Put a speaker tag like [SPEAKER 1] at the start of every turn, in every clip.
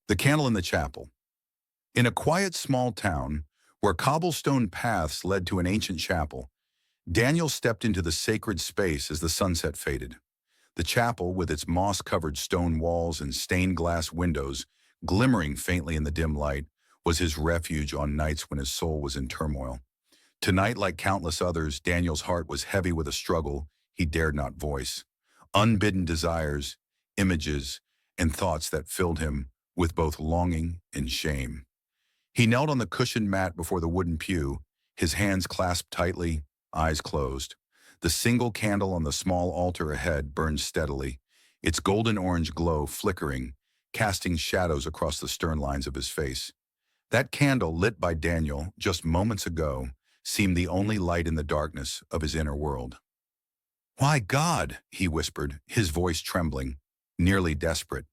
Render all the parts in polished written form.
[SPEAKER 1] The candle in the chapel. In a quiet small town, where cobblestone paths led to an ancient chapel, Daniel stepped into the sacred space as the sunset faded. The chapel, with its moss-covered stone walls and stained glass windows, glimmering faintly in the dim light, was his refuge on nights when his soul was in turmoil. Tonight, like countless others, Daniel's heart was heavy with a struggle he dared not voice. Unbidden desires, images, and thoughts that filled him with both longing and shame. He knelt on the cushioned mat before the wooden pew, his hands clasped tightly, eyes closed. The single candle on the small altar ahead burned steadily, its golden-orange glow flickering, casting shadows across the stern lines of his face. That candle, lit by Daniel just moments ago, seemed the only light in the darkness of his inner world. "Why, God," he whispered, his voice trembling, nearly desperate.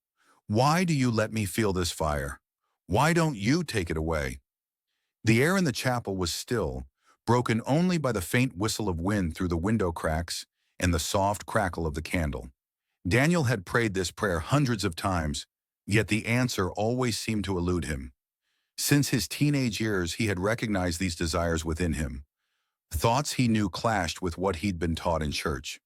[SPEAKER 1] "Why do you let me feel this fire? Why don't you take it away?" The air in the chapel was still, broken only by the faint whistle of wind through the window cracks and the soft crackle of the candle. Daniel had prayed this prayer hundreds of times, yet the answer always seemed to elude him. Since his teenage years, he had recognized these desires within him. Thoughts he knew clashed with what he'd been taught in church.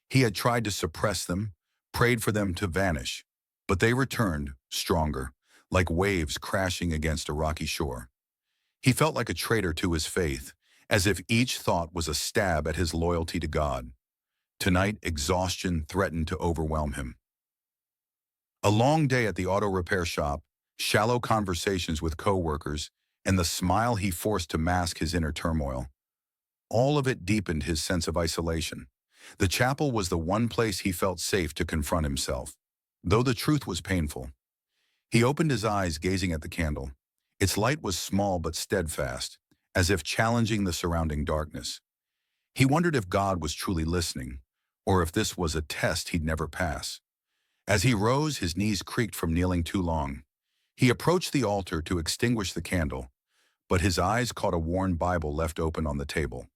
[SPEAKER 1] He had tried to suppress them, prayed for them to vanish, but they returned, stronger, like waves crashing against a rocky shore. He felt like a traitor to his faith, as if each thought was a stab at his loyalty to God. Tonight, exhaustion threatened to overwhelm him. A long day at the auto repair shop, shallow conversations with coworkers, and the smile he forced to mask his inner turmoil. All of it deepened his sense of isolation. The chapel was the one place he felt safe to confront himself, though the truth was painful. He opened his eyes, gazing at the candle. Its light was small but steadfast, as if challenging the surrounding darkness. He wondered if God was truly listening, or if this was a test he'd never pass. As he rose, his knees creaked from kneeling too long. He approached the altar to extinguish the candle, but his eyes caught a worn Bible left open on the table.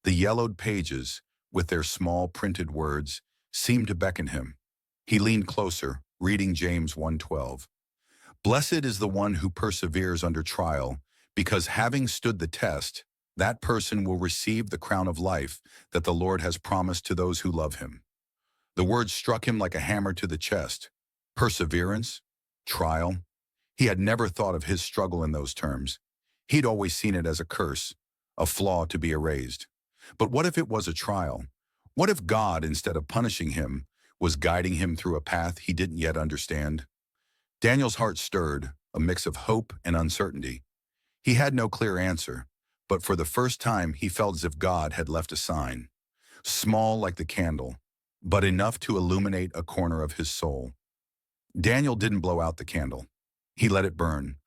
[SPEAKER 1] The yellowed pages, with their small printed words, seemed to beckon him. He leaned closer, reading James 1:12. "Blessed is the one who perseveres under trial, because having stood the test, that person will receive the crown of life that the Lord has promised to those who love him." The words struck him like a hammer to the chest. Perseverance? Trial? He had never thought of his struggle in those terms. He'd always seen it as a curse, a flaw to be erased. But what if it was a trial? What if God, instead of punishing him, was guiding him through a path he didn't yet understand? Daniel's heart stirred, a mix of hope and uncertainty. He had no clear answer, but for the first time he felt as if God had left a sign. Small like the candle, but enough to illuminate a corner of his soul. Daniel didn't blow out the candle. He let it burn,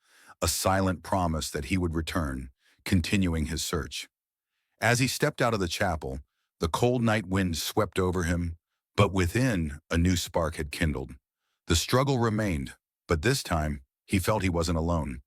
[SPEAKER 1] a silent promise that he would return, continuing his search. As he stepped out of the chapel, the cold night wind swept over him, but within, a new spark had kindled. The struggle remained, but this time, he felt he wasn't alone.